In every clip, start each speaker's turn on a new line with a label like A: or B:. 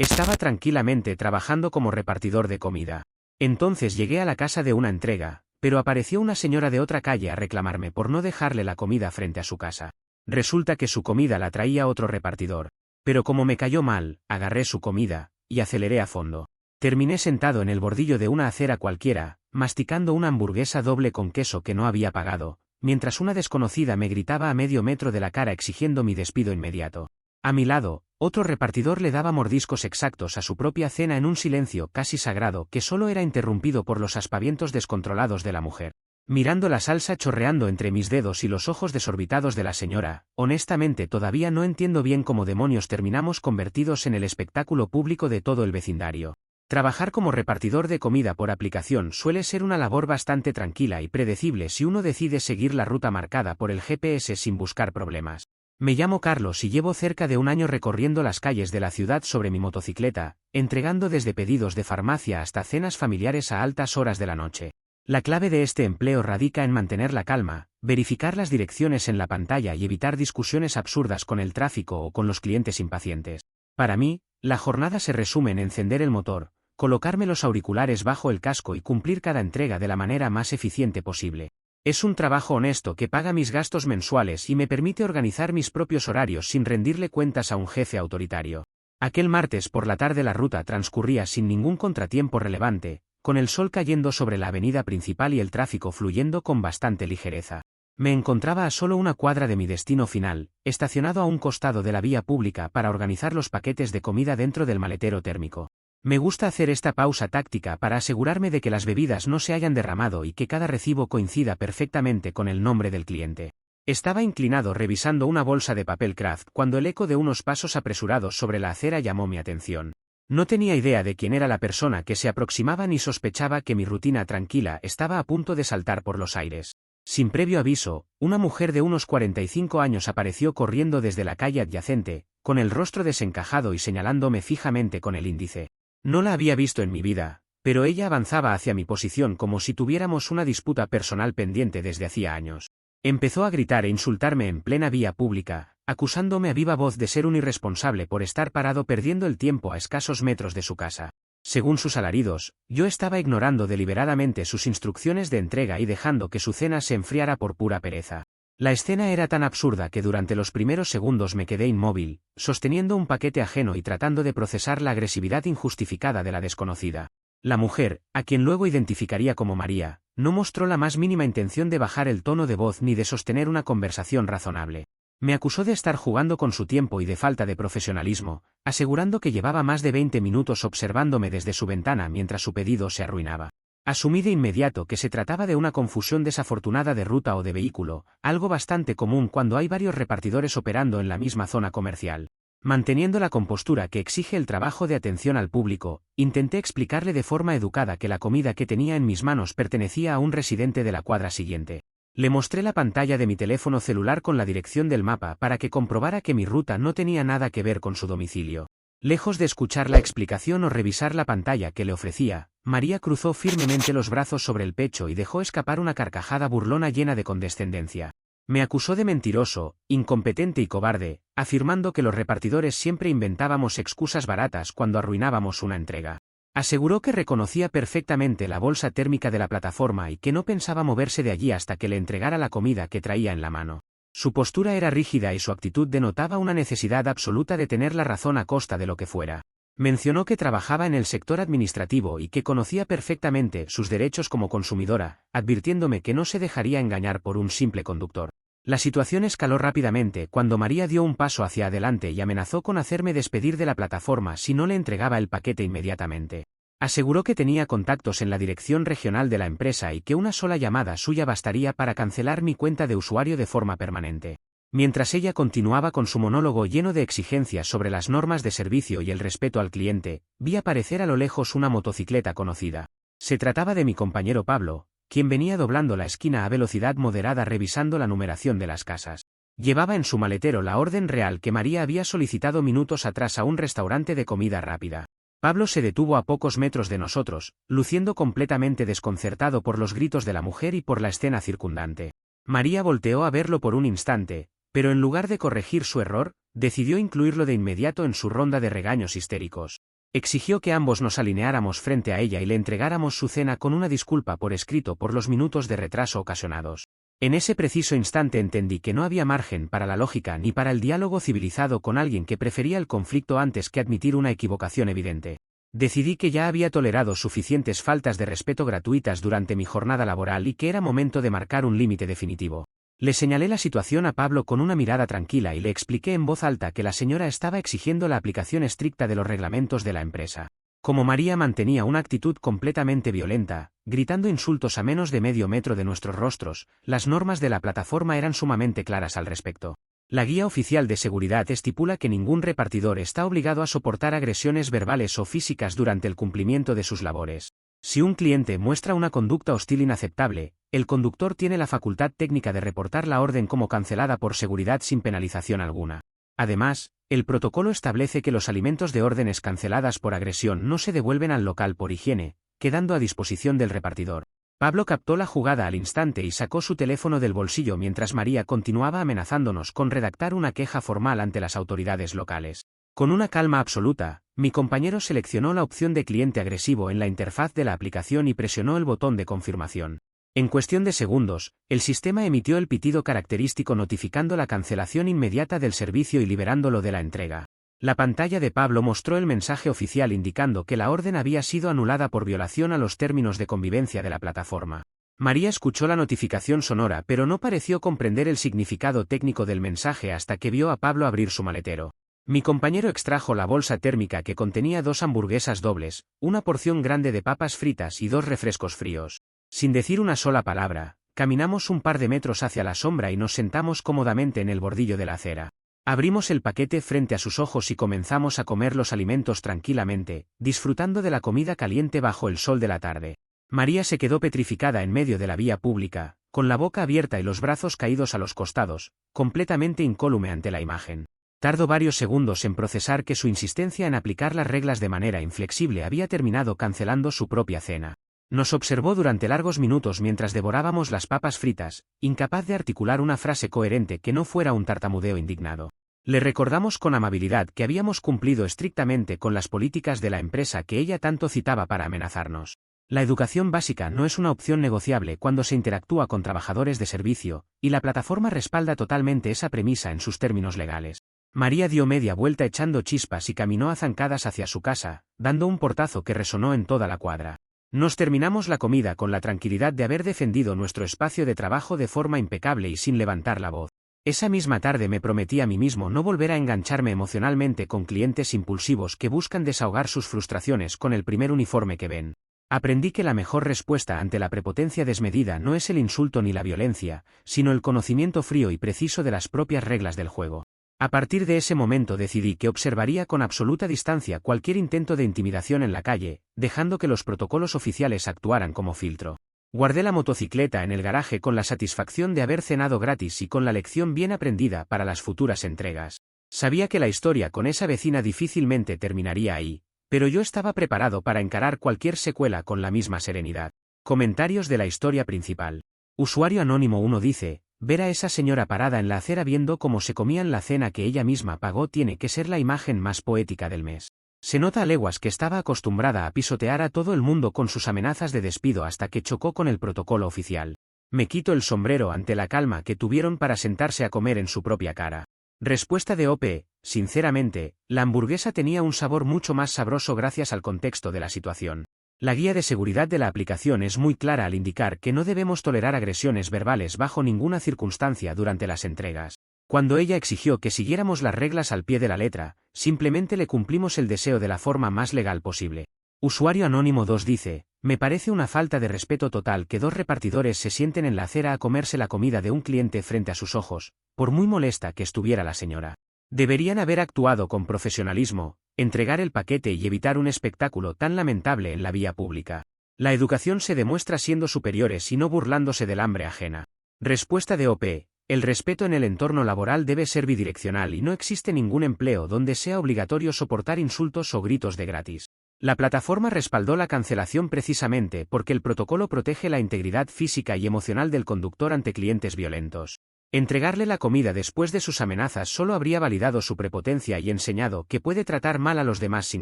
A: Estaba tranquilamente trabajando como repartidor de comida. Entonces llegué a la casa de una entrega, pero apareció una señora de otra calle a reclamarme por no dejarle la comida frente a su casa. Resulta que su comida la traía otro repartidor. Pero como me cayó mal, agarré su comida, y aceleré a fondo. Terminé sentado en el bordillo de una acera cualquiera, masticando una hamburguesa doble con queso que no había pagado, mientras una desconocida me gritaba a medio metro de la cara exigiendo mi despido inmediato. A mi lado, otro repartidor le daba mordiscos exactos a su propia cena en un silencio casi sagrado que solo era interrumpido por los aspavientos descontrolados de la mujer. Mirando la salsa chorreando entre mis dedos y los ojos desorbitados de la señora, honestamente todavía no entiendo bien cómo demonios terminamos convertidos en el espectáculo público de todo el vecindario. Trabajar como repartidor de comida por aplicación suele ser una labor bastante tranquila y predecible si uno decide seguir la ruta marcada por el GPS sin buscar problemas. Me llamo Carlos y llevo cerca de un año recorriendo las calles de la ciudad sobre mi motocicleta, entregando desde pedidos de farmacia hasta cenas familiares a altas horas de la noche. La clave de este empleo radica en mantener la calma, verificar las direcciones en la pantalla y evitar discusiones absurdas con el tráfico o con los clientes impacientes. Para mí, la jornada se resume en encender el motor, colocarme los auriculares bajo el casco y cumplir cada entrega de la manera más eficiente posible. Es un trabajo honesto que paga mis gastos mensuales y me permite organizar mis propios horarios sin rendirle cuentas a un jefe autoritario. Aquel martes por la tarde la ruta transcurría sin ningún contratiempo relevante, con el sol cayendo sobre la avenida principal y el tráfico fluyendo con bastante ligereza. Me encontraba a solo una cuadra de mi destino final, estacionado a un costado de la vía pública para organizar los paquetes de comida dentro del maletero térmico. Me gusta hacer esta pausa táctica para asegurarme de que las bebidas no se hayan derramado y que cada recibo coincida perfectamente con el nombre del cliente. Estaba inclinado revisando una bolsa de papel craft cuando el eco de unos pasos apresurados sobre la acera llamó mi atención. No tenía idea de quién era la persona que se aproximaba ni sospechaba que mi rutina tranquila estaba a punto de saltar por los aires. Sin previo aviso, una mujer de unos 45 años apareció corriendo desde la calle adyacente, con el rostro desencajado y señalándome fijamente con el índice. No la había visto en mi vida, pero ella avanzaba hacia mi posición como si tuviéramos una disputa personal pendiente desde hacía años. Empezó a gritar e insultarme en plena vía pública, acusándome a viva voz de ser un irresponsable por estar parado perdiendo el tiempo a escasos metros de su casa. Según sus alaridos, yo estaba ignorando deliberadamente sus instrucciones de entrega y dejando que su cena se enfriara por pura pereza. La escena era tan absurda que durante los primeros segundos me quedé inmóvil, sosteniendo un paquete ajeno y tratando de procesar la agresividad injustificada de la desconocida. La mujer, a quien luego identificaría como María, no mostró la más mínima intención de bajar el tono de voz ni de sostener una conversación razonable. Me acusó de estar jugando con su tiempo y de falta de profesionalismo, asegurando que llevaba más de 20 minutos observándome desde su ventana mientras su pedido se arruinaba. Asumí de inmediato que se trataba de una confusión desafortunada de ruta o de vehículo, algo bastante común cuando hay varios repartidores operando en la misma zona comercial. Manteniendo la compostura que exige el trabajo de atención al público, intenté explicarle de forma educada que la comida que tenía en mis manos pertenecía a un residente de la cuadra siguiente. Le mostré la pantalla de mi teléfono celular con la dirección del mapa para que comprobara que mi ruta no tenía nada que ver con su domicilio. Lejos de escuchar la explicación o revisar la pantalla que le ofrecía, María cruzó firmemente los brazos sobre el pecho y dejó escapar una carcajada burlona llena de condescendencia. Me acusó de mentiroso, incompetente y cobarde, afirmando que los repartidores siempre inventábamos excusas baratas cuando arruinábamos una entrega. Aseguró que reconocía perfectamente la bolsa térmica de la plataforma y que no pensaba moverse de allí hasta que le entregara la comida que traía en la mano. Su postura era rígida y su actitud denotaba una necesidad absoluta de tener la razón a costa de lo que fuera. Mencionó que trabajaba en el sector administrativo y que conocía perfectamente sus derechos como consumidora, advirtiéndome que no se dejaría engañar por un simple conductor. La situación escaló rápidamente cuando María dio un paso hacia adelante y amenazó con hacerme despedir de la plataforma si no le entregaba el paquete inmediatamente. Aseguró que tenía contactos en la dirección regional de la empresa y que una sola llamada suya bastaría para cancelar mi cuenta de usuario de forma permanente. Mientras ella continuaba con su monólogo lleno de exigencias sobre las normas de servicio y el respeto al cliente, vi aparecer a lo lejos una motocicleta conocida. Se trataba de mi compañero Pablo, quien venía doblando la esquina a velocidad moderada revisando la numeración de las casas. Llevaba en su maletero la orden real que María había solicitado minutos atrás a un restaurante de comida rápida. Pablo se detuvo a pocos metros de nosotros, luciendo completamente desconcertado por los gritos de la mujer y por la escena circundante. María volteó a verlo por un instante, pero en lugar de corregir su error, decidió incluirlo de inmediato en su ronda de regaños histéricos. Exigió que ambos nos alineáramos frente a ella y le entregáramos su cena con una disculpa por escrito por los minutos de retraso ocasionados. En ese preciso instante entendí que no había margen para la lógica ni para el diálogo civilizado con alguien que prefería el conflicto antes que admitir una equivocación evidente. Decidí que ya había tolerado suficientes faltas de respeto gratuitas durante mi jornada laboral y que era momento de marcar un límite definitivo. Le señalé la situación a Pablo con una mirada tranquila y le expliqué en voz alta que la señora estaba exigiendo la aplicación estricta de los reglamentos de la empresa. Como María mantenía una actitud completamente violenta, gritando insultos a menos de medio metro de nuestros rostros, las normas de la plataforma eran sumamente claras al respecto. La guía oficial de seguridad estipula que ningún repartidor está obligado a soportar agresiones verbales o físicas durante el cumplimiento de sus labores. Si un cliente muestra una conducta hostil inaceptable, el conductor tiene la facultad técnica de reportar la orden como cancelada por seguridad sin penalización alguna. Además, el protocolo establece que los alimentos de órdenes canceladas por agresión no se devuelven al local por higiene, quedando a disposición del repartidor. Pablo captó la jugada al instante y sacó su teléfono del bolsillo mientras María continuaba amenazándonos con redactar una queja formal ante las autoridades locales. Con una calma absoluta, mi compañero seleccionó la opción de cliente agresivo en la interfaz de la aplicación y presionó el botón de confirmación. En cuestión de segundos, el sistema emitió el pitido característico notificando la cancelación inmediata del servicio y liberándolo de la entrega. La pantalla de Pablo mostró el mensaje oficial indicando que la orden había sido anulada por violación a los términos de convivencia de la plataforma. María escuchó la notificación sonora pero no pareció comprender el significado técnico del mensaje hasta que vio a Pablo abrir su maletero. Mi compañero extrajo la bolsa térmica que contenía 2 hamburguesas dobles, una porción grande de papas fritas y 2 refrescos fríos. Sin decir una sola palabra, caminamos un par de metros hacia la sombra y nos sentamos cómodamente en el bordillo de la acera. Abrimos el paquete frente a sus ojos y comenzamos a comer los alimentos tranquilamente, disfrutando de la comida caliente bajo el sol de la tarde. María se quedó petrificada en medio de la vía pública, con la boca abierta y los brazos caídos a los costados, completamente incólume ante la imagen. Tardó varios segundos en procesar que su insistencia en aplicar las reglas de manera inflexible había terminado cancelando su propia cena. Nos observó durante largos minutos mientras devorábamos las papas fritas, incapaz de articular una frase coherente que no fuera un tartamudeo indignado. Le recordamos con amabilidad que habíamos cumplido estrictamente con las políticas de la empresa que ella tanto citaba para amenazarnos. La educación básica no es una opción negociable cuando se interactúa con trabajadores de servicio, y la plataforma respalda totalmente esa premisa en sus términos legales. María dio media vuelta echando chispas y caminó a zancadas hacia su casa, dando un portazo que resonó en toda la cuadra. Nos terminamos la comida con la tranquilidad de haber defendido nuestro espacio de trabajo de forma impecable y sin levantar la voz. Esa misma tarde me prometí a mí mismo no volver a engancharme emocionalmente con clientes impulsivos que buscan desahogar sus frustraciones con el primer uniforme que ven. Aprendí que la mejor respuesta ante la prepotencia desmedida no es el insulto ni la violencia, sino el conocimiento frío y preciso de las propias reglas del juego. A partir de ese momento decidí que observaría con absoluta distancia cualquier intento de intimidación en la calle, dejando que los protocolos oficiales actuaran como filtro. Guardé la motocicleta en el garaje con la satisfacción de haber cenado gratis y con la lección bien aprendida para las futuras entregas. Sabía que la historia con esa vecina difícilmente terminaría ahí, pero yo estaba preparado para encarar cualquier secuela con la misma serenidad. Comentarios de la historia principal. Usuario Anónimo 1 dice: ver a esa señora parada en la acera viendo cómo se comían la cena que ella misma pagó tiene que ser la imagen más poética del mes. Se nota a leguas que estaba acostumbrada a pisotear a todo el mundo con sus amenazas de despido hasta que chocó con el protocolo oficial. Me quito el sombrero ante la calma que tuvieron para sentarse a comer en su propia cara. Respuesta de OP: sinceramente, la hamburguesa tenía un sabor mucho más sabroso gracias al contexto de la situación. La guía de seguridad de la aplicación es muy clara al indicar que no debemos tolerar agresiones verbales bajo ninguna circunstancia durante las entregas. Cuando ella exigió que siguiéramos las reglas al pie de la letra, simplemente le cumplimos el deseo de la forma más legal posible. Usuario Anónimo 2 dice: me parece una falta de respeto total que 2 repartidores se sienten en la acera a comerse la comida de un cliente frente a sus ojos, por muy molesta que estuviera la señora. Deberían haber actuado con profesionalismo, entregar el paquete y evitar un espectáculo tan lamentable en la vía pública. La educación se demuestra siendo superiores y no burlándose del hambre ajena. Respuesta de OP: el respeto en el entorno laboral debe ser bidireccional y no existe ningún empleo donde sea obligatorio soportar insultos o gritos de gratis. La plataforma respaldó la cancelación precisamente porque el protocolo protege la integridad física y emocional del conductor ante clientes violentos. Entregarle la comida después de sus amenazas solo habría validado su prepotencia y enseñado que puede tratar mal a los demás sin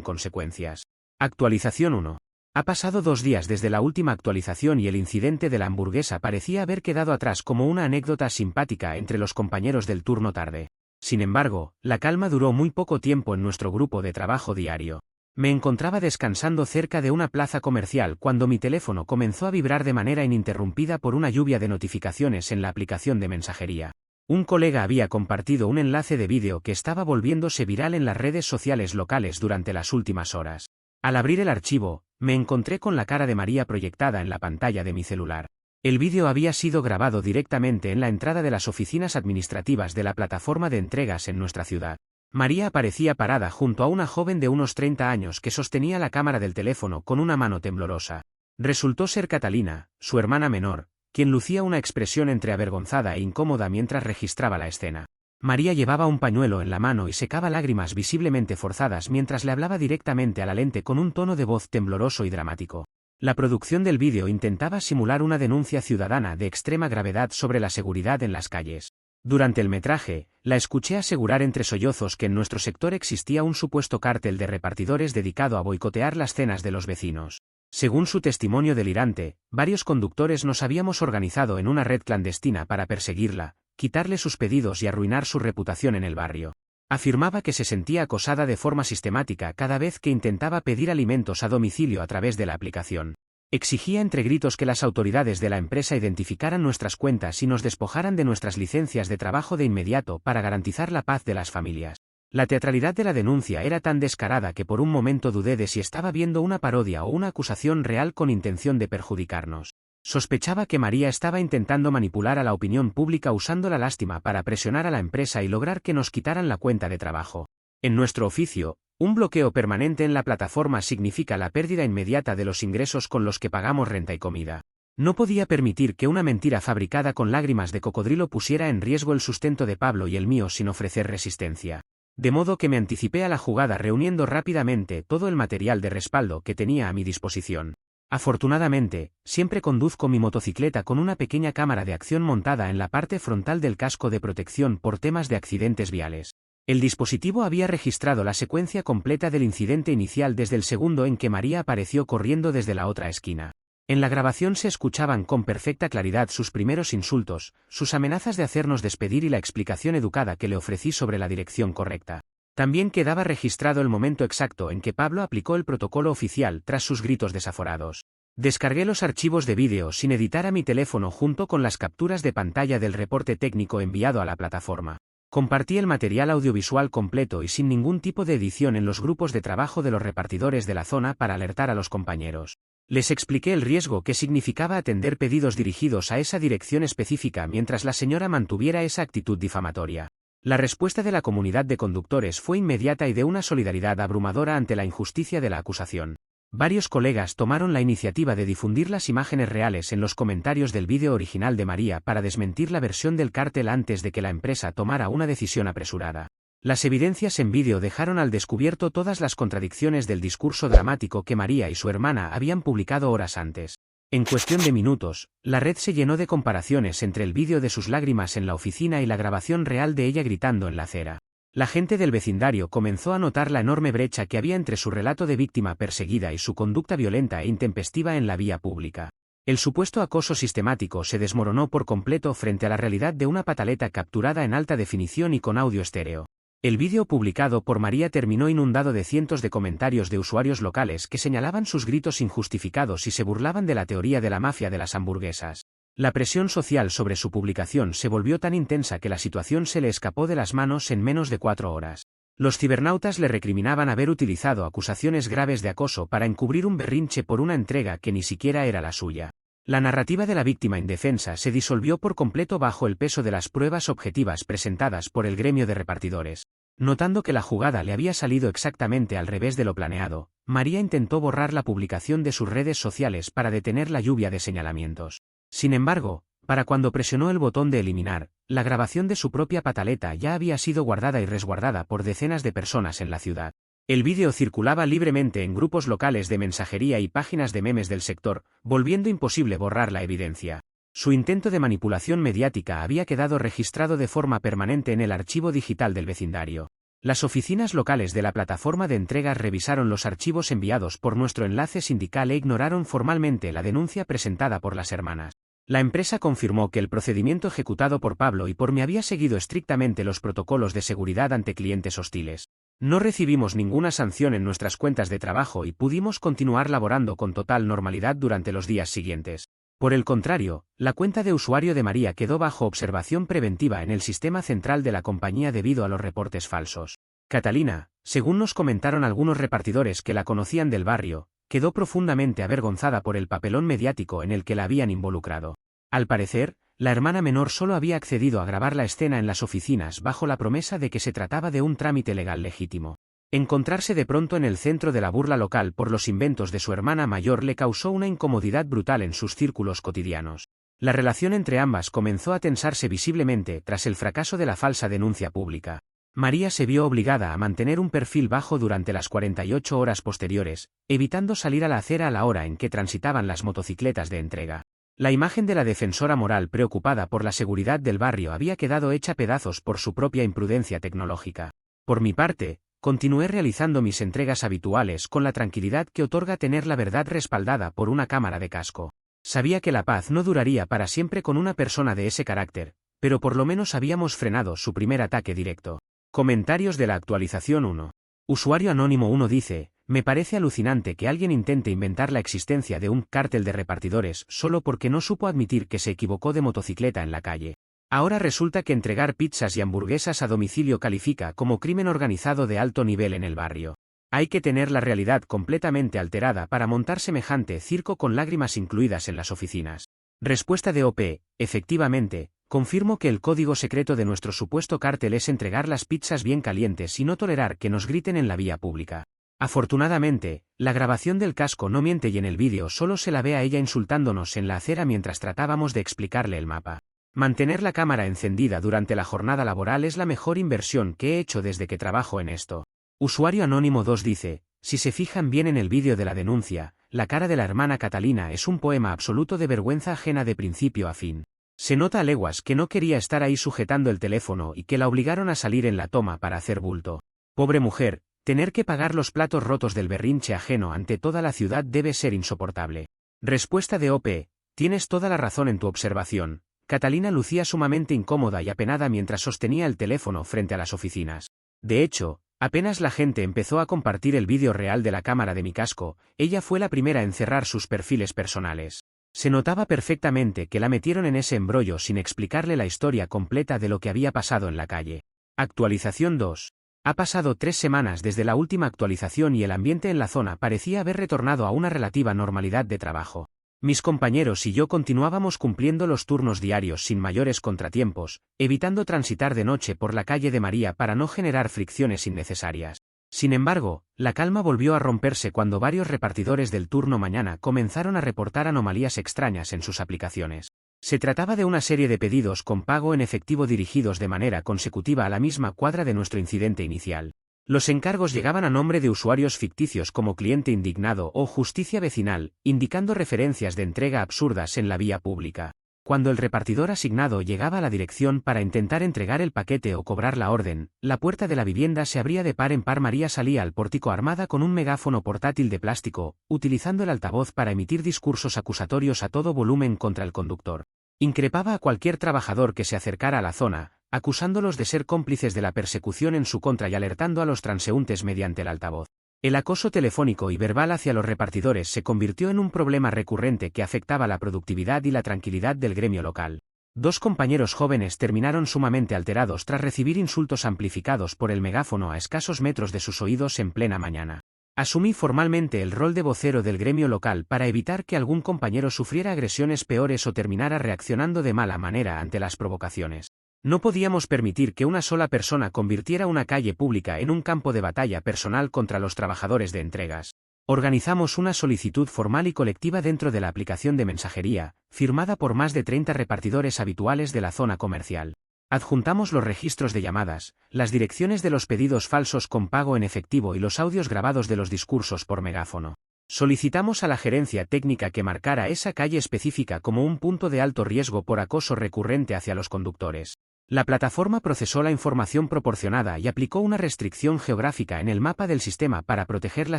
A: consecuencias. Actualización 1. Ha pasado 2 días desde la última actualización y el incidente de la hamburguesa parecía haber quedado atrás como una anécdota simpática entre los compañeros del turno tarde. Sin embargo, la calma duró muy poco tiempo en nuestro grupo de trabajo diario. Me encontraba descansando cerca de una plaza comercial cuando mi teléfono comenzó a vibrar de manera ininterrumpida por una lluvia de notificaciones en la aplicación de mensajería. Un colega había compartido un enlace de vídeo que estaba volviéndose viral en las redes sociales locales durante las últimas horas. Al abrir el archivo, me encontré con la cara de María proyectada en la pantalla de mi celular. El vídeo había sido grabado directamente en la entrada de las oficinas administrativas de la plataforma de entregas en nuestra ciudad. María aparecía parada junto a una joven de unos 30 años que sostenía la cámara del teléfono con una mano temblorosa. Resultó ser Catalina, su hermana menor, quien lucía una expresión entre avergonzada e incómoda mientras registraba la escena. María llevaba un pañuelo en la mano y secaba lágrimas visiblemente forzadas mientras le hablaba directamente a la lente con un tono de voz tembloroso y dramático. La producción del vídeo intentaba simular una denuncia ciudadana de extrema gravedad sobre la seguridad en las calles. Durante el metraje, la escuché asegurar entre sollozos que en nuestro sector existía un supuesto cártel de repartidores dedicado a boicotear las cenas de los vecinos. Según su testimonio delirante, varios conductores nos habíamos organizado en una red clandestina para perseguirla, quitarle sus pedidos y arruinar su reputación en el barrio. Afirmaba que se sentía acosada de forma sistemática cada vez que intentaba pedir alimentos a domicilio a través de la aplicación. Exigía entre gritos que las autoridades de la empresa identificaran nuestras cuentas y nos despojaran de nuestras licencias de trabajo de inmediato para garantizar la paz de las familias. La teatralidad de la denuncia era tan descarada que por un momento dudé de si estaba viendo una parodia o una acusación real con intención de perjudicarnos. Sospechaba que María estaba intentando manipular a la opinión pública usando la lástima para presionar a la empresa y lograr que nos quitaran la cuenta de trabajo. En nuestro oficio, un bloqueo permanente en la plataforma significa la pérdida inmediata de los ingresos con los que pagamos renta y comida. No podía permitir que una mentira fabricada con lágrimas de cocodrilo pusiera en riesgo el sustento de Pablo y el mío sin ofrecer resistencia. De modo que me anticipé a la jugada reuniendo rápidamente todo el material de respaldo que tenía a mi disposición. Afortunadamente, siempre conduzco mi motocicleta con una pequeña cámara de acción montada en la parte frontal del casco de protección por temas de accidentes viales. El dispositivo había registrado la secuencia completa del incidente inicial desde el segundo en que María apareció corriendo desde la otra esquina. En la grabación se escuchaban con perfecta claridad sus primeros insultos, sus amenazas de hacernos despedir y la explicación educada que le ofrecí sobre la dirección correcta. También quedaba registrado el momento exacto en que Pablo aplicó el protocolo oficial tras sus gritos desaforados. Descargué los archivos de vídeo sin editar a mi teléfono junto con las capturas de pantalla del reporte técnico enviado a la plataforma. Compartí el material audiovisual completo y sin ningún tipo de edición en los grupos de trabajo de los repartidores de la zona para alertar a los compañeros. Les expliqué el riesgo que significaba atender pedidos dirigidos a esa dirección específica mientras la señora mantuviera esa actitud difamatoria. La respuesta de la comunidad de conductores fue inmediata y de una solidaridad abrumadora ante la injusticia de la acusación. Varios colegas tomaron la iniciativa de difundir las imágenes reales en los comentarios del vídeo original de María para desmentir la versión del cártel antes de que la empresa tomara una decisión apresurada. Las evidencias en vídeo dejaron al descubierto todas las contradicciones del discurso dramático que María y su hermana habían publicado horas antes. En cuestión de minutos, la red se llenó de comparaciones entre el vídeo de sus lágrimas en la oficina y la grabación real de ella gritando en la acera. La gente del vecindario comenzó a notar la enorme brecha que había entre su relato de víctima perseguida y su conducta violenta e intempestiva en la vía pública. El supuesto acoso sistemático se desmoronó por completo frente a la realidad de una pataleta capturada en alta definición y con audio estéreo. El vídeo publicado por María terminó inundado de cientos de comentarios de usuarios locales que señalaban sus gritos injustificados y se burlaban de la teoría de la mafia de las hamburguesas. La presión social sobre su publicación se volvió tan intensa que la situación se le escapó de las manos en menos de 4 horas. Los cibernautas le recriminaban haber utilizado acusaciones graves de acoso para encubrir un berrinche por una entrega que ni siquiera era la suya. La narrativa de la víctima indefensa se disolvió por completo bajo el peso de las pruebas objetivas presentadas por el gremio de repartidores. Notando que la jugada le había salido exactamente al revés de lo planeado, María intentó borrar la publicación de sus redes sociales para detener la lluvia de señalamientos. Sin embargo, para cuando presionó el botón de eliminar, la grabación de su propia pataleta ya había sido guardada y resguardada por decenas de personas en la ciudad. El vídeo circulaba libremente en grupos locales de mensajería y páginas de memes del sector, volviendo imposible borrar la evidencia. Su intento de manipulación mediática había quedado registrado de forma permanente en el archivo digital del vecindario. Las oficinas locales de la plataforma de entregas revisaron los archivos enviados por nuestro enlace sindical e ignoraron formalmente la denuncia presentada por las hermanas. La empresa confirmó que el procedimiento ejecutado por Pablo y por mí había seguido estrictamente los protocolos de seguridad ante clientes hostiles. No recibimos ninguna sanción en nuestras cuentas de trabajo y pudimos continuar laborando con total normalidad durante los días siguientes. Por el contrario, la cuenta de usuario de María quedó bajo observación preventiva en el sistema central de la compañía debido a los reportes falsos. Catalina, según nos comentaron algunos repartidores que la conocían del barrio, quedó profundamente avergonzada por el papelón mediático en el que la habían involucrado. Al parecer, la hermana menor solo había accedido a grabar la escena en las oficinas bajo la promesa de que se trataba de un trámite legal legítimo. Encontrarse de pronto en el centro de la burla local por los inventos de su hermana mayor le causó una incomodidad brutal en sus círculos cotidianos. La relación entre ambas comenzó a tensarse visiblemente tras el fracaso de la falsa denuncia pública. María se vio obligada a mantener un perfil bajo durante las 48 horas posteriores, evitando salir a la acera a la hora en que transitaban las motocicletas de entrega. La imagen de la defensora moral preocupada por la seguridad del barrio había quedado hecha pedazos por su propia imprudencia tecnológica. Por mi parte, continué realizando mis entregas habituales con la tranquilidad que otorga tener la verdad respaldada por una cámara de casco. Sabía que la paz no duraría para siempre con una persona de ese carácter, pero por lo menos habíamos frenado su primer ataque directo. Comentarios de la actualización 1. Usuario anónimo 1 dice: me parece alucinante que alguien intente inventar la existencia de un cártel de repartidores solo porque no supo admitir que se equivocó de motocicleta en la calle. Ahora resulta que entregar pizzas y hamburguesas a domicilio califica como crimen organizado de alto nivel en el barrio. Hay que tener la realidad completamente alterada para montar semejante circo con lágrimas incluidas en las oficinas. Respuesta de OP: efectivamente, confirmo que el código secreto de nuestro supuesto cártel es entregar las pizzas bien calientes y no tolerar que nos griten en la vía pública. Afortunadamente, la grabación del casco no miente y en el vídeo solo se la ve a ella insultándonos en la acera mientras tratábamos de explicarle el mapa. Mantener la cámara encendida durante la jornada laboral es la mejor inversión que he hecho desde que trabajo en esto. Usuario anónimo 2 dice: si se fijan bien en el vídeo de la denuncia, la cara de la hermana Catalina es un poema absoluto de vergüenza ajena de principio a fin. Se nota a leguas que no quería estar ahí sujetando el teléfono y que la obligaron a salir en la toma para hacer bulto. Pobre mujer, tener que pagar los platos rotos del berrinche ajeno ante toda la ciudad debe ser insoportable. Respuesta de OP: tienes toda la razón en tu observación. Catalina lucía sumamente incómoda y apenada mientras sostenía el teléfono frente a las oficinas. De hecho, apenas la gente empezó a compartir el vídeo real de la cámara de mi casco, ella fue la primera en cerrar sus perfiles personales. Se notaba perfectamente que la metieron en ese embrollo sin explicarle la historia completa de lo que había pasado en la calle. Actualización 2. Ha pasado 3 semanas desde la última actualización y el ambiente en la zona parecía haber retornado a una relativa normalidad de trabajo. Mis compañeros y yo continuábamos cumpliendo los turnos diarios sin mayores contratiempos, evitando transitar de noche por la calle de María para no generar fricciones innecesarias. Sin embargo, la calma volvió a romperse cuando varios repartidores del turno mañana comenzaron a reportar anomalías extrañas en sus aplicaciones. Se trataba de una serie de pedidos con pago en efectivo dirigidos de manera consecutiva a la misma cuadra de nuestro incidente inicial. Los encargos llegaban a nombre de usuarios ficticios como Cliente Indignado o Justicia Vecinal, indicando referencias de entrega absurdas en la vía pública. Cuando el repartidor asignado llegaba a la dirección para intentar entregar el paquete o cobrar la orden, la puerta de la vivienda se abría de par en par. María salía al pórtico armada con un megáfono portátil de plástico, utilizando el altavoz para emitir discursos acusatorios a todo volumen contra el conductor. Increpaba a cualquier trabajador que se acercara a la zona, acusándolos de ser cómplices de la persecución en su contra y alertando a los transeúntes mediante el altavoz. El acoso telefónico y verbal hacia los repartidores se convirtió en un problema recurrente que afectaba la productividad y la tranquilidad del gremio local. 2 compañeros jóvenes terminaron sumamente alterados tras recibir insultos amplificados por el megáfono a escasos metros de sus oídos en plena mañana. Asumí formalmente el rol de vocero del gremio local para evitar que algún compañero sufriera agresiones peores o terminara reaccionando de mala manera ante las provocaciones. No podíamos permitir que una sola persona convirtiera una calle pública en un campo de batalla personal contra los trabajadores de entregas. Organizamos una solicitud formal y colectiva dentro de la aplicación de mensajería, firmada por más de 30 repartidores habituales de la zona comercial. Adjuntamos los registros de llamadas, las direcciones de los pedidos falsos con pago en efectivo y los audios grabados de los discursos por megáfono. Solicitamos a la gerencia técnica que marcara esa calle específica como un punto de alto riesgo por acoso recurrente hacia los conductores. La plataforma procesó la información proporcionada y aplicó una restricción geográfica en el mapa del sistema para proteger la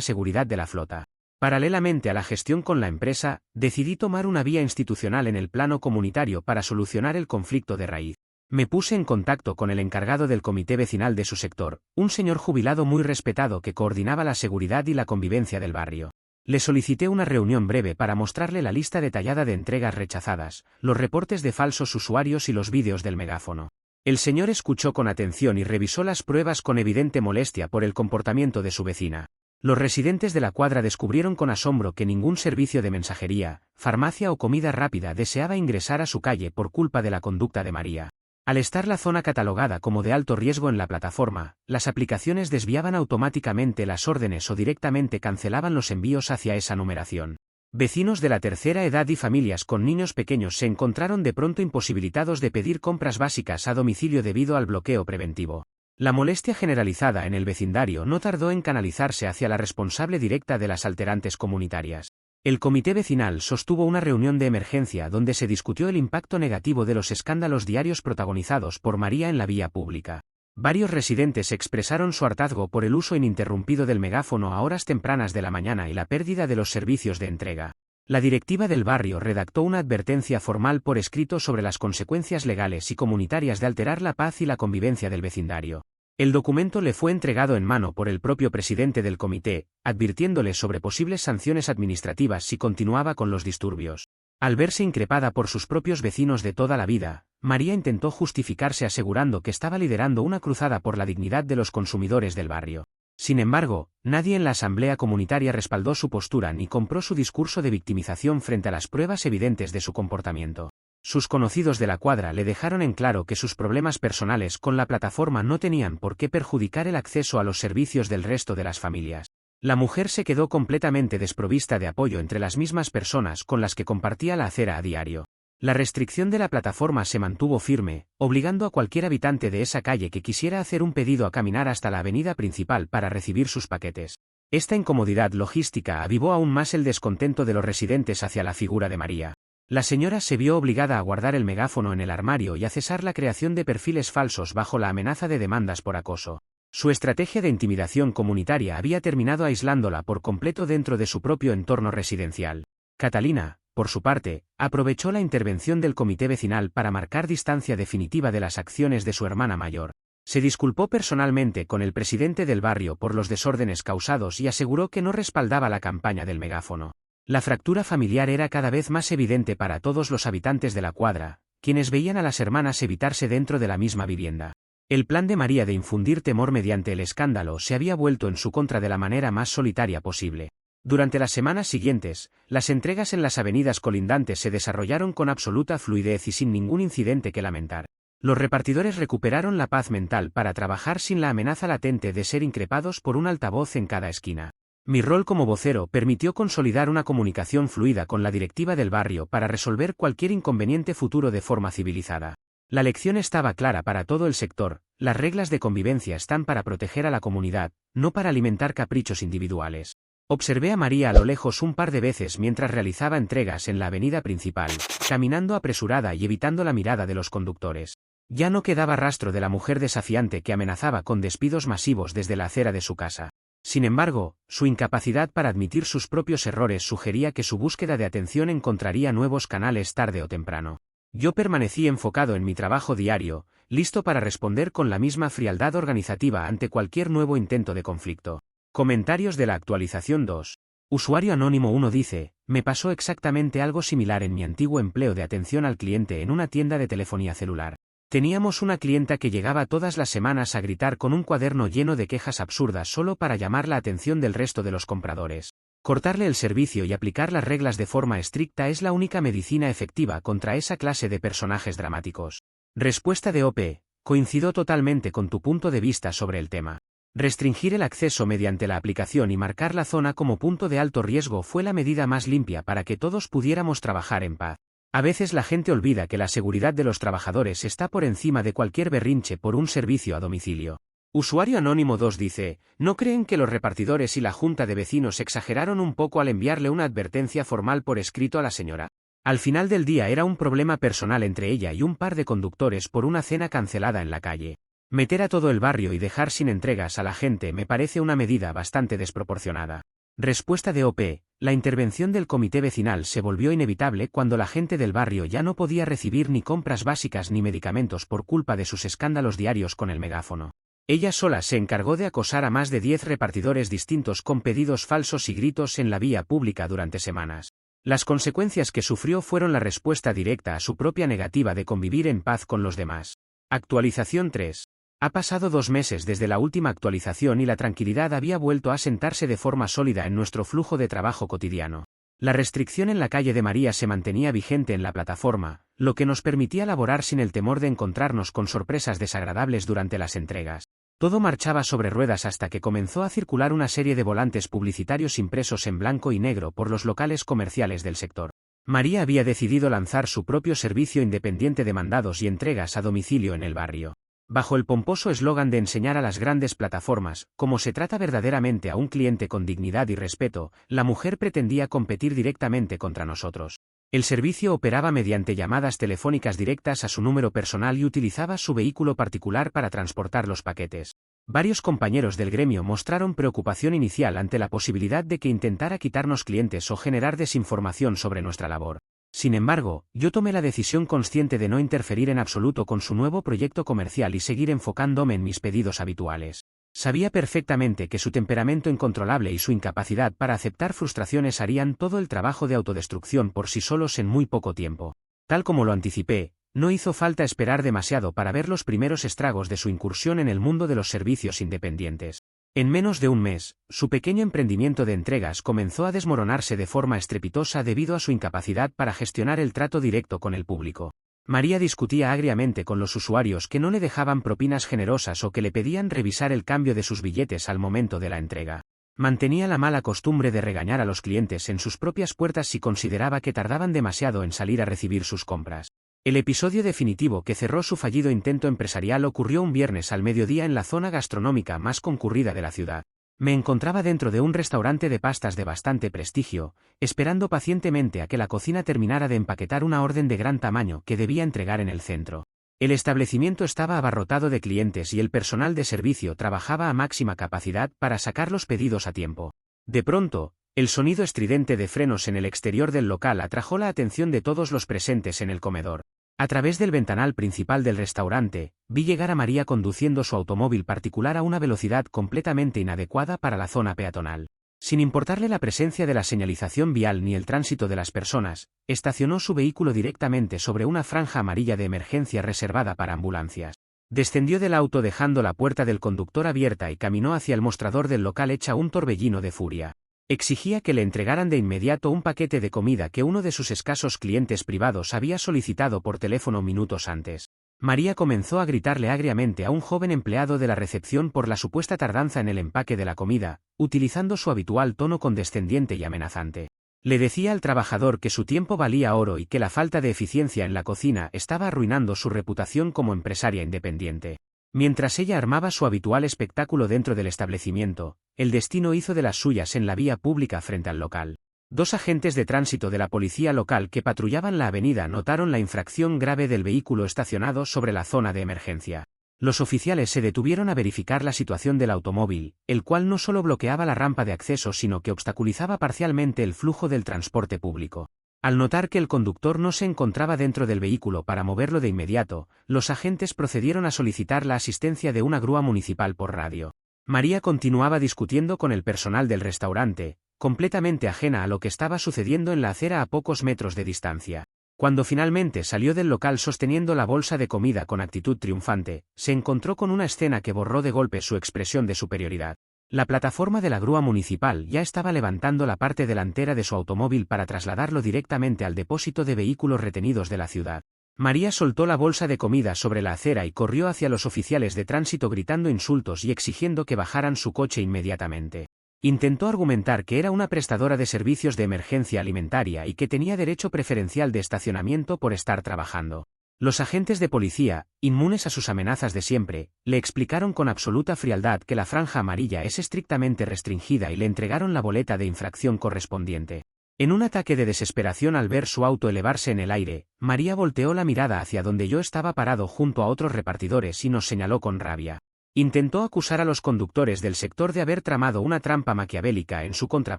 A: seguridad de la flota. Paralelamente a la gestión con la empresa, decidí tomar una vía institucional en el plano comunitario para solucionar el conflicto de raíz. Me puse en contacto con el encargado del comité vecinal de su sector, un señor jubilado muy respetado que coordinaba la seguridad y la convivencia del barrio. Le solicité una reunión breve para mostrarle la lista detallada de entregas rechazadas, los reportes de falsos usuarios y los vídeos del megáfono. El señor escuchó con atención y revisó las pruebas con evidente molestia por el comportamiento de su vecina. Los residentes de la cuadra descubrieron con asombro que ningún servicio de mensajería, farmacia o comida rápida deseaba ingresar a su calle por culpa de la conducta de María. Al estar la zona catalogada como de alto riesgo en la plataforma, las aplicaciones desviaban automáticamente las órdenes o directamente cancelaban los envíos hacia esa numeración. Vecinos de la tercera edad y familias con niños pequeños se encontraron de pronto imposibilitados de pedir compras básicas a domicilio debido al bloqueo preventivo. La molestia generalizada en el vecindario no tardó en canalizarse hacia la responsable directa de las alterantes comunitarias. El comité vecinal sostuvo una reunión de emergencia donde se discutió el impacto negativo de los escándalos diarios protagonizados por María en la vía pública. Varios residentes expresaron su hartazgo por el uso ininterrumpido del megáfono a horas tempranas de la mañana y la pérdida de los servicios de entrega. La directiva del barrio redactó una advertencia formal por escrito sobre las consecuencias legales y comunitarias de alterar la paz y la convivencia del vecindario. El documento le fue entregado en mano por el propio presidente del comité, advirtiéndole sobre posibles sanciones administrativas si continuaba con los disturbios. Al verse increpada por sus propios vecinos de toda la vida, María intentó justificarse asegurando que estaba liderando una cruzada por la dignidad de los consumidores del barrio. Sin embargo, nadie en la asamblea comunitaria respaldó su postura ni compró su discurso de victimización frente a las pruebas evidentes de su comportamiento. Sus conocidos de la cuadra le dejaron en claro que sus problemas personales con la plataforma no tenían por qué perjudicar el acceso a los servicios del resto de las familias. La mujer se quedó completamente desprovista de apoyo entre las mismas personas con las que compartía la acera a diario. La restricción de la plataforma se mantuvo firme, obligando a cualquier habitante de esa calle que quisiera hacer un pedido a caminar hasta la avenida principal para recibir sus paquetes. Esta incomodidad logística avivó aún más el descontento de los residentes hacia la figura de María. La señora se vio obligada a guardar el megáfono en el armario y a cesar la creación de perfiles falsos bajo la amenaza de demandas por acoso. Su estrategia de intimidación comunitaria había terminado aislándola por completo dentro de su propio entorno residencial. Catalina, por su parte, aprovechó la intervención del comité vecinal para marcar distancia definitiva de las acciones de su hermana mayor. Se disculpó personalmente con el presidente del barrio por los desórdenes causados y aseguró que no respaldaba la campaña del megáfono. La fractura familiar era cada vez más evidente para todos los habitantes de la cuadra, quienes veían a las hermanas evitarse dentro de la misma vivienda. El plan de María de infundir temor mediante el escándalo se había vuelto en su contra de la manera más solitaria posible. Durante las semanas siguientes, las entregas en las avenidas colindantes se desarrollaron con absoluta fluidez y sin ningún incidente que lamentar. Los repartidores recuperaron la paz mental para trabajar sin la amenaza latente de ser increpados por un altavoz en cada esquina. Mi rol como vocero permitió consolidar una comunicación fluida con la directiva del barrio para resolver cualquier inconveniente futuro de forma civilizada. La lección estaba clara para todo el sector: las reglas de convivencia están para proteger a la comunidad, no para alimentar caprichos individuales. Observé a María a lo lejos un par de veces mientras realizaba entregas en la avenida principal, caminando apresurada y evitando la mirada de los conductores. Ya no quedaba rastro de la mujer desafiante que amenazaba con despidos masivos desde la acera de su casa. Sin embargo, su incapacidad para admitir sus propios errores sugería que su búsqueda de atención encontraría nuevos canales tarde o temprano. Yo permanecí enfocado en mi trabajo diario, listo para responder con la misma frialdad organizativa ante cualquier nuevo intento de conflicto. Comentarios de la actualización 2. Usuario anónimo 1 dice: me pasó exactamente algo similar en mi antiguo empleo de atención al cliente en una tienda de telefonía celular. Teníamos una clienta que llegaba todas las semanas a gritar con un cuaderno lleno de quejas absurdas solo para llamar la atención del resto de los compradores. Cortarle el servicio y aplicar las reglas de forma estricta es la única medicina efectiva contra esa clase de personajes dramáticos. Respuesta de OP: coincido totalmente con tu punto de vista sobre el tema. Restringir el acceso mediante la aplicación y marcar la zona como punto de alto riesgo fue la medida más limpia para que todos pudiéramos trabajar en paz. A veces la gente olvida que la seguridad de los trabajadores está por encima de cualquier berrinche por un servicio a domicilio. Usuario anónimo 2 dice: ¿no creen que los repartidores y la junta de vecinos exageraron un poco al enviarle una advertencia formal por escrito a la señora? Al final del día era un problema personal entre ella y un par de conductores por una cena cancelada en la calle. Meter a todo el barrio y dejar sin entregas a la gente me parece una medida bastante desproporcionada. Respuesta de OP. La intervención del comité vecinal se volvió inevitable cuando la gente del barrio ya no podía recibir ni compras básicas ni medicamentos por culpa de sus escándalos diarios con el megáfono. Ella sola se encargó de acosar a más de 10 repartidores distintos con pedidos falsos y gritos en la vía pública durante semanas. Las consecuencias que sufrió fueron la respuesta directa a su propia negativa de convivir en paz con los demás. Actualización 3. Ha pasado 2 meses desde la última actualización y la tranquilidad había vuelto a sentarse de forma sólida en nuestro flujo de trabajo cotidiano. La restricción en la calle de María se mantenía vigente en la plataforma, lo que nos permitía laborar sin el temor de encontrarnos con sorpresas desagradables durante las entregas. Todo marchaba sobre ruedas hasta que comenzó a circular una serie de volantes publicitarios impresos en blanco y negro por los locales comerciales del sector. María había decidido lanzar su propio servicio independiente de mandados y entregas a domicilio en el barrio. Bajo el pomposo eslogan de enseñar a las grandes plataformas, cómo se trata verdaderamente a un cliente con dignidad y respeto, la mujer pretendía competir directamente contra nosotros. El servicio operaba mediante llamadas telefónicas directas a su número personal y utilizaba su vehículo particular para transportar los paquetes. Varios compañeros del gremio mostraron preocupación inicial ante la posibilidad de que intentara quitarnos clientes o generar desinformación sobre nuestra labor. Sin embargo, yo tomé la decisión consciente de no interferir en absoluto con su nuevo proyecto comercial y seguir enfocándome en mis pedidos habituales. Sabía perfectamente que su temperamento incontrolable y su incapacidad para aceptar frustraciones harían todo el trabajo de autodestrucción por sí solos en muy poco tiempo. Tal como lo anticipé, no hizo falta esperar demasiado para ver los primeros estragos de su incursión en el mundo de los servicios independientes. En menos de un mes, su pequeño emprendimiento de entregas comenzó a desmoronarse de forma estrepitosa debido a su incapacidad para gestionar el trato directo con el público. María discutía agriamente con los usuarios que no le dejaban propinas generosas o que le pedían revisar el cambio de sus billetes al momento de la entrega. Mantenía la mala costumbre de regañar a los clientes en sus propias puertas si consideraba que tardaban demasiado en salir a recibir sus compras. El episodio definitivo que cerró su fallido intento empresarial ocurrió un viernes al mediodía en la zona gastronómica más concurrida de la ciudad. Me encontraba dentro de un restaurante de pastas de bastante prestigio, esperando pacientemente a que la cocina terminara de empaquetar una orden de gran tamaño que debía entregar en el centro. El establecimiento estaba abarrotado de clientes y el personal de servicio trabajaba a máxima capacidad para sacar los pedidos a tiempo. De pronto, el sonido estridente de frenos en el exterior del local atrajo la atención de todos los presentes en el comedor. A través del ventanal principal del restaurante, vi llegar a María conduciendo su automóvil particular a una velocidad completamente inadecuada para la zona peatonal. Sin importarle la presencia de la señalización vial ni el tránsito de las personas, estacionó su vehículo directamente sobre una franja amarilla de emergencia reservada para ambulancias. Descendió del auto dejando la puerta del conductor abierta y caminó hacia el mostrador del local hecha un torbellino de furia. Exigía que le entregaran de inmediato un paquete de comida que uno de sus escasos clientes privados había solicitado por teléfono minutos antes. María comenzó a gritarle agriamente a un joven empleado de la recepción por la supuesta tardanza en el empaque de la comida, utilizando su habitual tono condescendiente y amenazante. Le decía al trabajador que su tiempo valía oro y que la falta de eficiencia en la cocina estaba arruinando su reputación como empresaria independiente. Mientras ella armaba su habitual espectáculo dentro del establecimiento, el destino hizo de las suyas en la vía pública frente al local. 2 agentes de tránsito de la policía local que patrullaban la avenida notaron la infracción grave del vehículo estacionado sobre la zona de emergencia. Los oficiales se detuvieron a verificar la situación del automóvil, el cual no solo bloqueaba la rampa de acceso sino que obstaculizaba parcialmente el flujo del transporte público. Al notar que el conductor no se encontraba dentro del vehículo para moverlo de inmediato, los agentes procedieron a solicitar la asistencia de una grúa municipal por radio. María continuaba discutiendo con el personal del restaurante, completamente ajena a lo que estaba sucediendo en la acera a pocos metros de distancia. Cuando finalmente salió del local sosteniendo la bolsa de comida con actitud triunfante, se encontró con una escena que borró de golpe su expresión de superioridad. La plataforma de la grúa municipal ya estaba levantando la parte delantera de su automóvil para trasladarlo directamente al depósito de vehículos retenidos de la ciudad. María soltó la bolsa de comida sobre la acera y corrió hacia los oficiales de tránsito gritando insultos y exigiendo que bajaran su coche inmediatamente. Intentó argumentar que era una prestadora de servicios de emergencia alimentaria y que tenía derecho preferencial de estacionamiento por estar trabajando. Los agentes de policía, inmunes a sus amenazas de siempre, le explicaron con absoluta frialdad que la franja amarilla es estrictamente restringida y le entregaron la boleta de infracción correspondiente. En un ataque de desesperación al ver su auto elevarse en el aire, María volteó la mirada hacia donde yo estaba parado junto a otros repartidores y nos señaló con rabia. Intentó acusar a los conductores del sector de haber tramado una trampa maquiavélica en su contra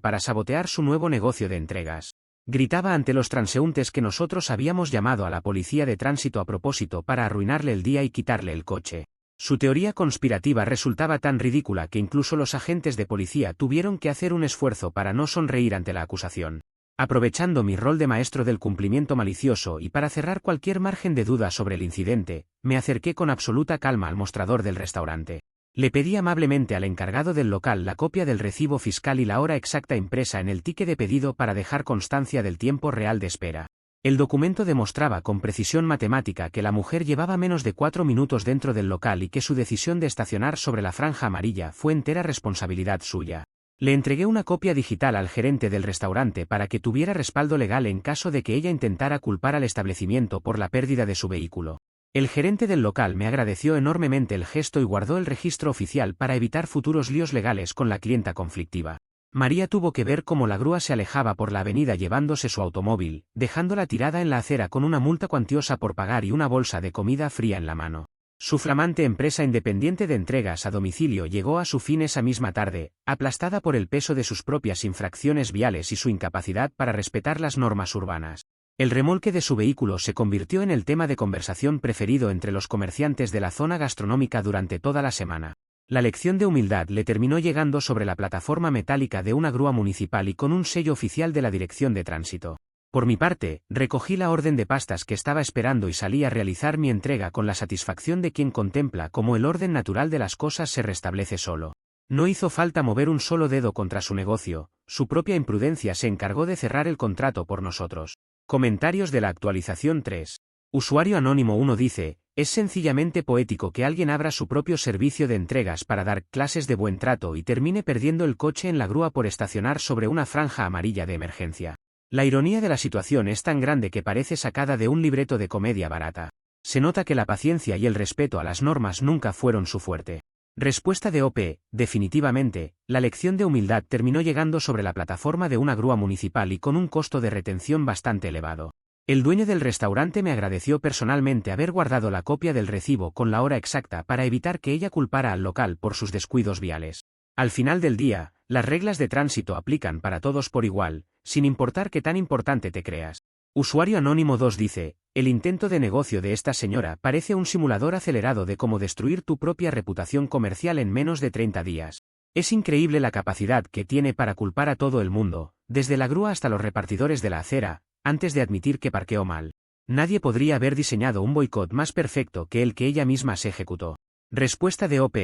A: para sabotear su nuevo negocio de entregas. Gritaba ante los transeúntes que nosotros habíamos llamado a la policía de tránsito a propósito para arruinarle el día y quitarle el coche. Su teoría conspirativa resultaba tan ridícula que incluso los agentes de policía tuvieron que hacer un esfuerzo para no sonreír ante la acusación. Aprovechando mi rol de maestro del cumplimiento malicioso y para cerrar cualquier margen de duda sobre el incidente, me acerqué con absoluta calma al mostrador del restaurante. Le pedí amablemente al encargado del local la copia del recibo fiscal y la hora exacta impresa en el ticket de pedido para dejar constancia del tiempo real de espera. El documento demostraba con precisión matemática que la mujer llevaba menos de 4 minutos dentro del local y que su decisión de estacionar sobre la franja amarilla fue entera responsabilidad suya. Le entregué una copia digital al gerente del restaurante para que tuviera respaldo legal en caso de que ella intentara culpar al establecimiento por la pérdida de su vehículo. El gerente del local me agradeció enormemente el gesto y guardó el registro oficial para evitar futuros líos legales con la clienta conflictiva. María tuvo que ver cómo la grúa se alejaba por la avenida llevándose su automóvil, dejándola tirada en la acera con una multa cuantiosa por pagar y una bolsa de comida fría en la mano. Su flamante empresa independiente de entregas a domicilio llegó a su fin esa misma tarde, aplastada por el peso de sus propias infracciones viales y su incapacidad para respetar las normas urbanas. El remolque de su vehículo se convirtió en el tema de conversación preferido entre los comerciantes de la zona gastronómica durante toda la semana. La lección de humildad le terminó llegando sobre la plataforma metálica de una grúa municipal y con un sello oficial de la Dirección de Tránsito. Por mi parte, recogí la orden de pastas que estaba esperando y salí a realizar mi entrega con la satisfacción de quien contempla cómo el orden natural de las cosas se restablece solo. No hizo falta mover un solo dedo contra su negocio, su propia imprudencia se encargó de cerrar el contrato por nosotros. Comentarios de la actualización 3. Usuario Anónimo 1 dice, es sencillamente poético que alguien abra su propio servicio de entregas para dar clases de buen trato y termine perdiendo el coche en la grúa por estacionar sobre una franja amarilla de emergencia. La ironía de la situación es tan grande que parece sacada de un libreto de comedia barata. Se nota que la paciencia y el respeto a las normas nunca fueron su fuerte. Respuesta de OP, definitivamente, la lección de humildad terminó llegando sobre la plataforma de una grúa municipal y con un costo de retención bastante elevado. El dueño del restaurante me agradeció personalmente haber guardado la copia del recibo con la hora exacta para evitar que ella culpara al local por sus descuidos viales. Al final del día, las reglas de tránsito aplican para todos por igual, sin importar qué tan importante te creas. Usuario Anónimo 2 dice, el intento de negocio de esta señora parece un simulador acelerado de cómo destruir tu propia reputación comercial en menos de 30 días. Es increíble la capacidad que tiene para culpar a todo el mundo, desde la grúa hasta los repartidores de la acera, antes de admitir que parqueó mal. Nadie podría haber diseñado un boicot más perfecto que el que ella misma se ejecutó. Respuesta de OP.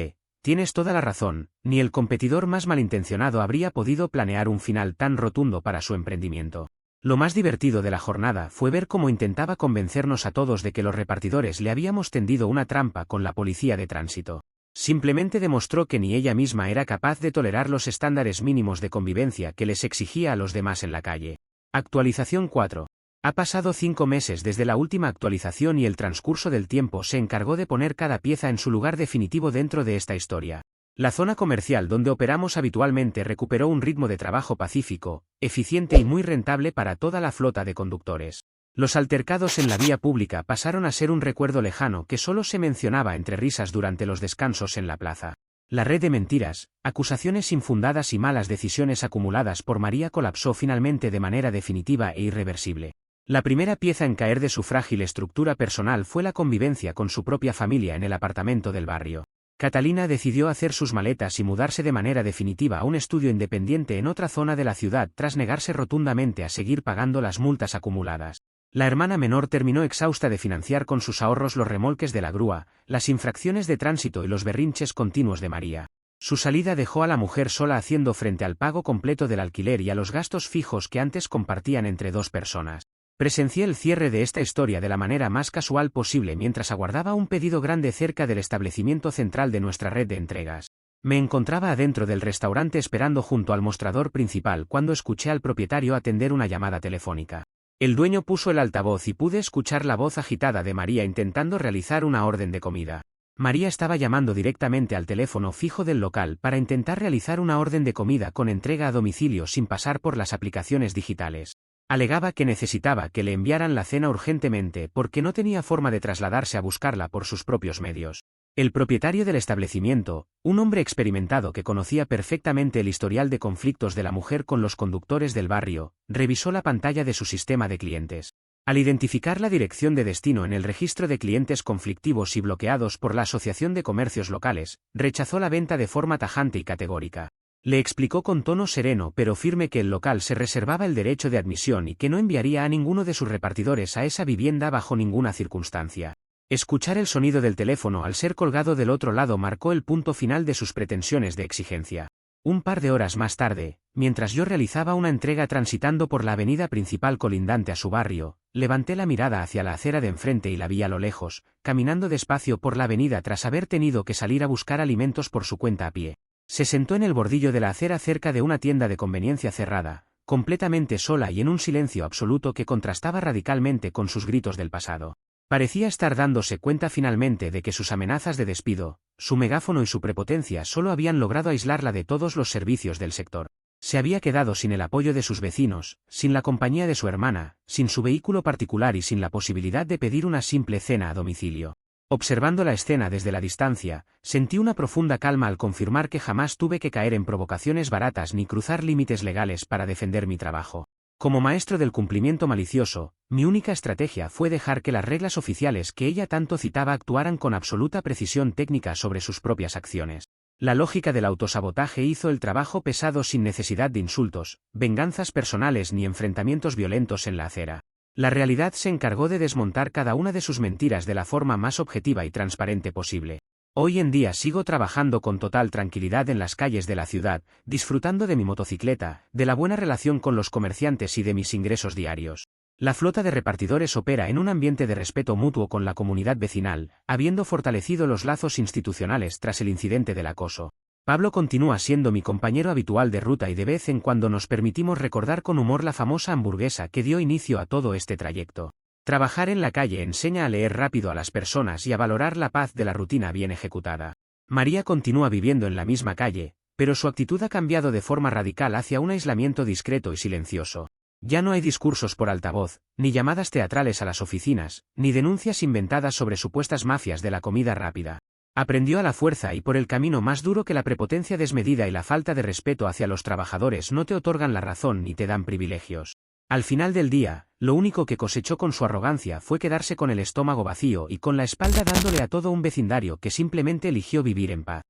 A: Tienes toda la razón, ni el competidor más malintencionado habría podido planear un final tan rotundo para su emprendimiento. Lo más divertido de la jornada fue ver cómo intentaba convencernos a todos de que los repartidores le habíamos tendido una trampa con la policía de tránsito. Simplemente demostró que ni ella misma era capaz de tolerar los estándares mínimos de convivencia que les exigía a los demás en la calle. Actualización 4. Ha pasado 5 meses desde la última actualización y el transcurso del tiempo se encargó de poner cada pieza en su lugar definitivo dentro de esta historia. La zona comercial donde operamos habitualmente recuperó un ritmo de trabajo pacífico, eficiente y muy rentable para toda la flota de conductores. Los altercados en la vía pública pasaron a ser un recuerdo lejano que solo se mencionaba entre risas durante los descansos en la plaza. La red de mentiras, acusaciones infundadas y malas decisiones acumuladas por María colapsó finalmente de manera definitiva e irreversible. La primera pieza en caer de su frágil estructura personal fue la convivencia con su propia familia en el apartamento del barrio. Catalina decidió hacer sus maletas y mudarse de manera definitiva a un estudio independiente en otra zona de la ciudad tras negarse rotundamente a seguir pagando las multas acumuladas. La hermana menor terminó exhausta de financiar con sus ahorros los remolques de la grúa, las infracciones de tránsito y los berrinches continuos de María. Su salida dejó a la mujer sola haciendo frente al pago completo del alquiler y a los gastos fijos que antes compartían entre 2 personas. Presencié el cierre de esta historia de la manera más casual posible mientras aguardaba un pedido grande cerca del establecimiento central de nuestra red de entregas. Me encontraba adentro del restaurante esperando junto al mostrador principal cuando escuché al propietario atender una llamada telefónica. El dueño puso el altavoz y pude escuchar la voz agitada de María intentando realizar una orden de comida. María estaba llamando directamente al teléfono fijo del local para intentar realizar una orden de comida con entrega a domicilio sin pasar por las aplicaciones digitales. Alegaba que necesitaba que le enviaran la cena urgentemente porque no tenía forma de trasladarse a buscarla por sus propios medios. El propietario del establecimiento, un hombre experimentado que conocía perfectamente el historial de conflictos de la mujer con los conductores del barrio, revisó la pantalla de su sistema de clientes. Al identificar la dirección de destino en el registro de clientes conflictivos y bloqueados por la Asociación de Comercios Locales, rechazó la venta de forma tajante y categórica. Le explicó con tono sereno pero firme que el local se reservaba el derecho de admisión y que no enviaría a ninguno de sus repartidores a esa vivienda bajo ninguna circunstancia. Escuchar el sonido del teléfono al ser colgado del otro lado marcó el punto final de sus pretensiones de exigencia. Un par de horas más tarde, mientras yo realizaba una entrega transitando por la avenida principal colindante a su barrio, levanté la mirada hacia la acera de enfrente y la vi a lo lejos, caminando despacio por la avenida tras haber tenido que salir a buscar alimentos por su cuenta a pie. Se sentó en el bordillo de la acera cerca de una tienda de conveniencia cerrada, completamente sola y en un silencio absoluto que contrastaba radicalmente con sus gritos del pasado. Parecía estar dándose cuenta finalmente de que sus amenazas de despido, su megáfono y su prepotencia solo habían logrado aislarla de todos los servicios del sector. Se había quedado sin el apoyo de sus vecinos, sin la compañía de su hermana, sin su vehículo particular y sin la posibilidad de pedir una simple cena a domicilio. Observando la escena desde la distancia, sentí una profunda calma al confirmar que jamás tuve que caer en provocaciones baratas ni cruzar límites legales para defender mi trabajo. Como maestro del cumplimiento malicioso, mi única estrategia fue dejar que las reglas oficiales que ella tanto citaba actuaran con absoluta precisión técnica sobre sus propias acciones. La lógica del autosabotaje hizo el trabajo pesado sin necesidad de insultos, venganzas personales ni enfrentamientos violentos en la acera. La realidad se encargó de desmontar cada una de sus mentiras de la forma más objetiva y transparente posible. Hoy en día sigo trabajando con total tranquilidad en las calles de la ciudad, disfrutando de mi motocicleta, de la buena relación con los comerciantes y de mis ingresos diarios. La flota de repartidores opera en un ambiente de respeto mutuo con la comunidad vecinal, habiendo fortalecido los lazos institucionales tras el incidente del acoso. Pablo continúa siendo mi compañero habitual de ruta y de vez en cuando nos permitimos recordar con humor la famosa hamburguesa que dio inicio a todo este trayecto. Trabajar en la calle enseña a leer rápido a las personas y a valorar la paz de la rutina bien ejecutada. María continúa viviendo en la misma calle, pero su actitud ha cambiado de forma radical hacia un aislamiento discreto y silencioso. Ya no hay discursos por altavoz, ni llamadas teatrales a las oficinas, ni denuncias inventadas sobre supuestas mafias de la comida rápida. Aprendió a la fuerza y por el camino más duro que la prepotencia desmedida y la falta de respeto hacia los trabajadores no te otorgan la razón ni te dan privilegios. Al final del día, lo único que cosechó con su arrogancia fue quedarse con el estómago vacío y con la espalda dándole a todo un vecindario que simplemente eligió vivir en paz.